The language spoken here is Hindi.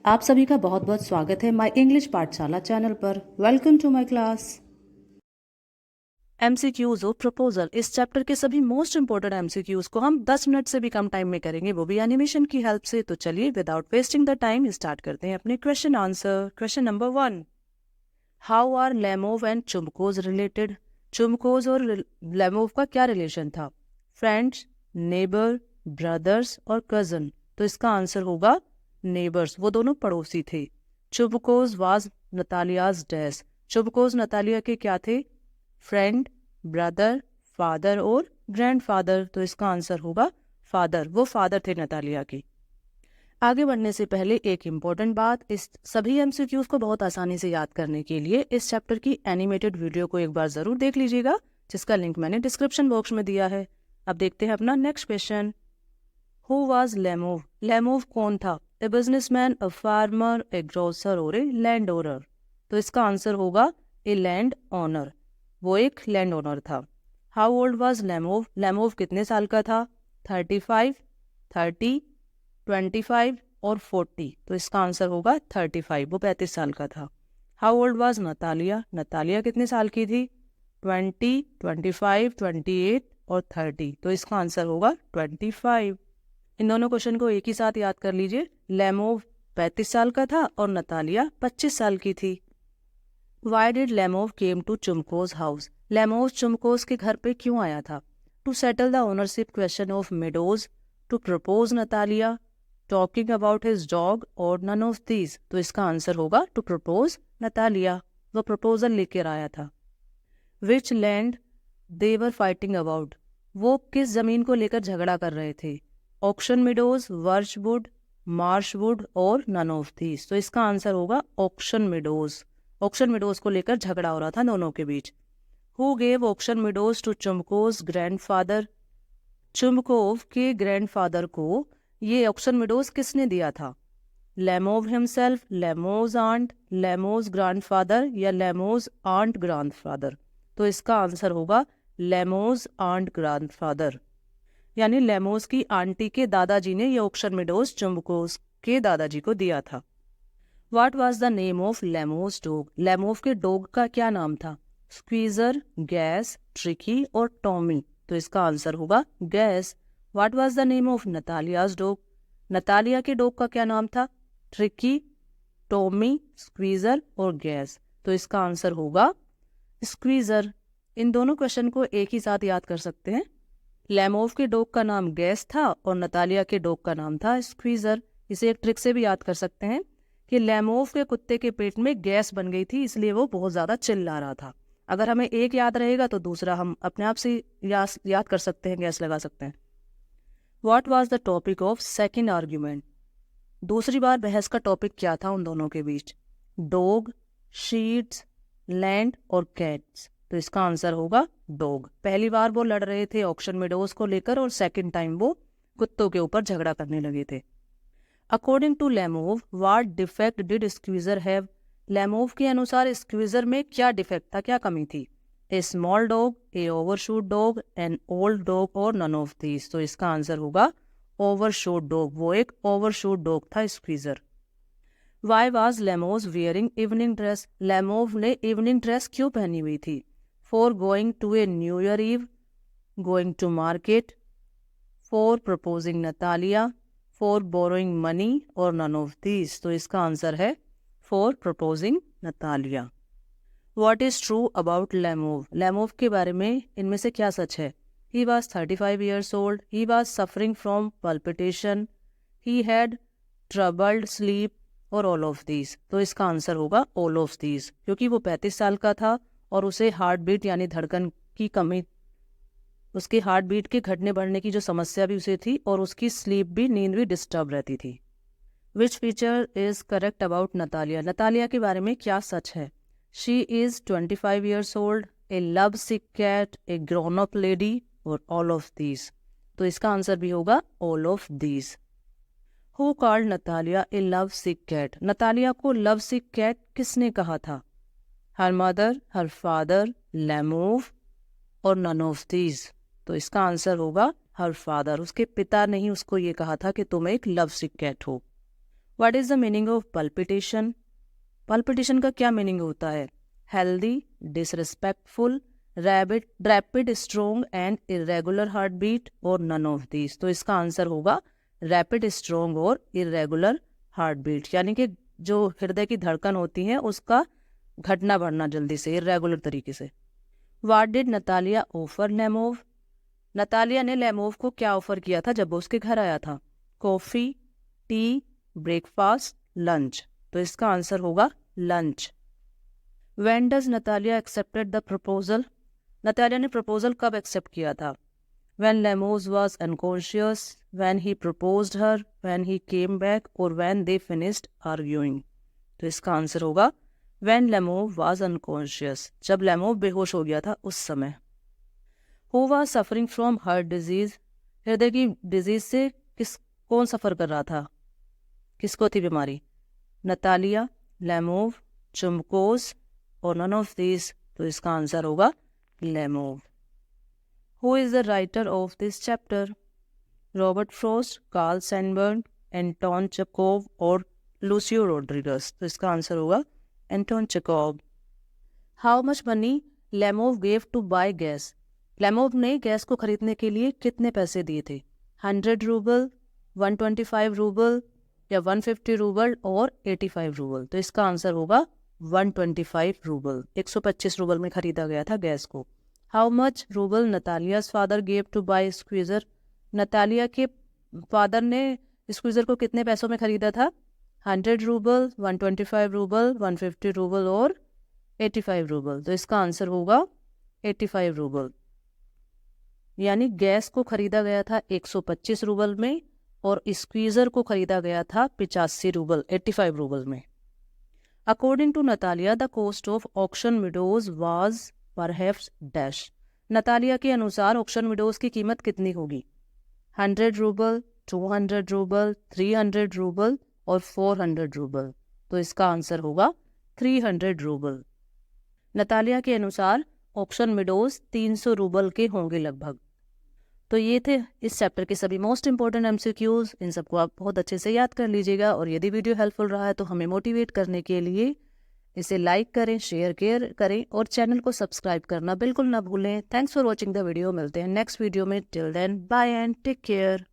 आप सभी का बहुत बहुत स्वागत है माय इंग्लिश पाठशाला चैनल पर। Welcome to my class. MCQs और प्रपोजल, इस चैप्टर के सभी मोस्ट इंपोर्टेंट एमसीक्यूज को हम 10 मिनट से भी कम टाइम में करेंगे, वो भी एनिमेशन की हेल्प से। तो चलिए without wasting the time start करते हैं अपने question answer. Question number 1, how are Lomov and Chubukov related? Chubukov और लेमोव का क्या रिलेशन था? फ्रेंड्स, नेबर, ब्रदर्स और कजन? तो इसका आंसर होगा नेबर्स, वो दोनों पड़ोसी थे। Chubukov was Natalia's dash? Chubukov Natalia के क्या थे? फ्रेंड, ब्रदर, फादर और ग्रैंडफादर। तो इसका आंसर होगा फादर, वो फादर थे नतालिया के। आगे बढ़ने से पहले एक इम्पॉर्टेंट बात, इस सभी एमसीक्यूज को बहुत आसानी से याद करने के लिए इस चैप्टर की एनिमेटेड वीडियो को एक बार जरूर देख लीजिएगा, जिसका लिंक मैंने डिस्क्रिप्शन बॉक्स में दिया है। अब देखते हैं अपना next question. Who was Lomov? Lomov कौन था? A businessman, a farmer, a grocer और ए लैंड ओनर? तो इसका आंसर होगा ए लैंड ओनर, वो एक लैंड ओनर था। How old was Lomov? Lomov कितने साल का था? 35, 30, 25 और 40। तो इसका आंसर होगा 35, वो 35 साल का था। How old was Natalia? Natalia कितने साल की थी? 20, 25, 28 और 30। तो इसका आंसर होगा 25। इन दोनों क्वेश्चन को एक ही साथ याद कर लीजिए। लेमोव 35 साल का था और नतालिया 25 साल की थी। Why did Lomov came to Chubukov house? Lomov Chubukov के घर पे क्यों आया था? To settle the ownership question of meadows, to propose Natalia, talking about his dog और नन ऑफ दीज? तो इसका आंसर होगा टू प्रपोज नतालिया, वो प्रपोजल लेकर आया था। Which land they were fighting about? वो किस जमीन को लेकर झगड़ा कर रहे थे? ऑक्शन मिडोज, वर्चवुड, मार्शवुड और नन ऑफ दीज? तो इसका आंसर होगा ऑक्शन मिडोज। ऑक्शन मिडोज को लेकर झगड़ा हो रहा था दोनों के बीच। Who gave Oxen Meadows to Chubukov grandfather? Chubukov के ग्रैंडफादर को ये ऑक्शन मिडोज किसने दिया था? Lomov himself, Lomov's aunt, Lomov's grandfather या लेमोज आंट ग्रैंडफादर? तो इसका आंसर होगा लेमोज आंट ग्रैंडफादर, यानी लेमोज की आंटी के दादाजी ने ये ऑक्शन मिडोज चुमकोज के दादाजी को दिया था। What was the name of Lomov's dog? Lomov के डॉग का क्या नाम था? स्क्वीजर, गैस, ट्रिकी और टॉमी? तो इसका आंसर होगा Guess. What was the name of Natalia's dog? Natalia के डॉग का क्या नाम था? ट्रिकी, टॉमी, स्क्वीजर और गैस? तो इसका आंसर होगा स्क्वीजर। इन दोनों क्वेश्चन को एक ही साथ याद कर सकते हैं। लेमोव के डॉग का नाम गैस था और नतालिया के डॉग का नाम था स्क्वीजर। इसे एक ट्रिक से भी याद कर सकते हैं कि लेमोव के कुत्ते के पेट में गैस बन गई थी, इसलिए वो बहुत ज्यादा चिल्ला रहा था। अगर हमें एक याद रहेगा तो दूसरा हम अपने आप से याद कर सकते हैं, गैस लगा सकते हैं। What was the topic of second argument? दूसरी बार बहस का टॉपिक क्या था उन दोनों के बीच? डॉग, शीट्स, लैंड और कैट्स? तो इसका आंसर होगा डॉग। पहली बार वो लड़ रहे थे ऑक्शन मिडोज को लेकर और सेकंड टाइम वो कुत्तों के ऊपर झगड़ा करने लगे थे। According to Lomov, what defect did Squeezer have? Lomov के अनुसार स्क्वीजर में क्या डिफेक्ट था, क्या कमी थी? A small dog, a overshoot dog, an old dog और नन ऑफ दीज? तो इसका आंसर होगा ओवरशूट डॉग, वो एक ओवरशूट डॉग था Squeezer. Why was Lomov wearing evening dress? Lomov ने इवनिंग ड्रेस क्यों पहनी हुई थी? For going to a new year eve, going to market, for proposing Natalia, for borrowing money और नन ऑफ दीज? तो इसका आंसर है for proposing Natalia. What is true about Lomov? Lomov के बारे में इनमें से क्या सच है? He was 35 years old, he was suffering from palpitation, he had troubled sleep और ऑल ऑफ दीज? तो इसका आंसर होगा ऑल ऑफ दीज, क्योंकि वो 35 साल का था और उसे हार्ट बीट यानी धड़कन की कमी, उसके हार्ट बीट के घटने बढ़ने की जो समस्या भी उसे थी और उसकी स्लीप भी, नींद भी डिस्टर्ब रहती थी। Which feature is correct about Natalia? Natalia के बारे में क्या सच है? She is 25 years old, a love sick cat, a grown up lady और ऑल ऑफ दीज? तो इसका आंसर भी होगा all of these. Who called Natalia a love sick cat? Natalia को लव सिक कैट किसने कहा था? हर मदर, हर फादर, लेमोव और नन ऑफ दीज? तो इसका आंसर होगा हर फादर। उसके पिता ने ही उसको ये कहा था कि तुम एक लव सिक कैट हो। What is the meaning of palpitation? Palpitation का क्या मीनिंग होता है? Healthy, disrespectful, rapid, strong and irregular heart beat और नन ऑफ दीज। तो इसका आंसर होगा रैपिड, स्ट्रोंग और इरेगुलर हार्ट बीट, यानी कि जो हृदय की धड़कन होती है उसका घटना बढ़ना जल्दी से, इरेगुलर तरीके से। What did Natalia offer Lomov? Natalia ने लेमोव को क्या ऑफर किया था जब वो उसके घर आया था? Coffee, tea, breakfast, lunch. तो इसका आंसर होगा lunch. When does Natalia accepted the proposal? Natalia ने प्रपोजल कब एक्सेप्ट किया था? When Lomov was unconscious, when he proposed her, when he came back और व्हेन दे फिनिश्ड आर्ग्यूइंग। तो इसका आंसर होगा व्हेन लेमोव वाज अनकॉन्शियस, जब लेमोव बेहोश हो गया था उस समय। Who was suffering from heart disease? हृदय की डिजीज से कौन सफर कर रहा था? किसको थी बीमारी? नतालिया, लेमोव, चुमकोस और नन ऑफ दीज। तो इसका आंसर होगा Lomov. Who is the writer of this chapter? Robert Frost, Carl Sandburg, Anton Chekhov और लूसियो रोड्रिगस। तो इसका आंसर होगा Anton Chekhov. How much money Lomov gave to buy Guess? Lomov ने गैस को खरीदने के लिए कितने पैसे दिए थे? 100 रूबल, 125 रूबल या 150 रूबल और 85 रूबल। तो इसका आंसर होगा 125 रूबल। 125 रूबल में खरीदा गया था गैस को। How much rouble Natalia's father gave to buy Squeezer? Natalia के फादर ने स्क्वीजर को कितने पैसों में खरीदा था? 100 रूबल, 125 रूबल, 150 रूबल और 85 रूबल। तो इसका आंसर होगा 85 रूबल। यानी गैस को खरीदा गया था 125 रूबल में और स्क्वीजर को खरीदा गया था 85 रूबल, 85 रूबल में। According to Natalia the cost of auction widows was perhaps dash. नतालिया के अनुसार ऑक्शन विडोज की कीमत कितनी होगी? 100 रूबल, 200 रूबल, 300 रूबल और 400 रूबल। तो इसका आंसर होगा 300 रूबल। नतालिया के अनुसार ऑक्शन विडोज 300 रूबल के होंगे लगभग। तो ये थे इस चैप्टर के सभी मोस्ट इंपॉर्टेंट एमसीक्यूज। इन सबको आप बहुत अच्छे से याद कर लीजिएगा और यदि वीडियो हेल्पफुल रहा है तो हमें मोटिवेट करने के लिए इसे लाइक करें, शेयर करें और चैनल को सब्सक्राइब करना बिल्कुल ना भूलें। Thanks for watching the video. मिलते हैं नेक्स्ट वीडियो में। Till then bye and take care.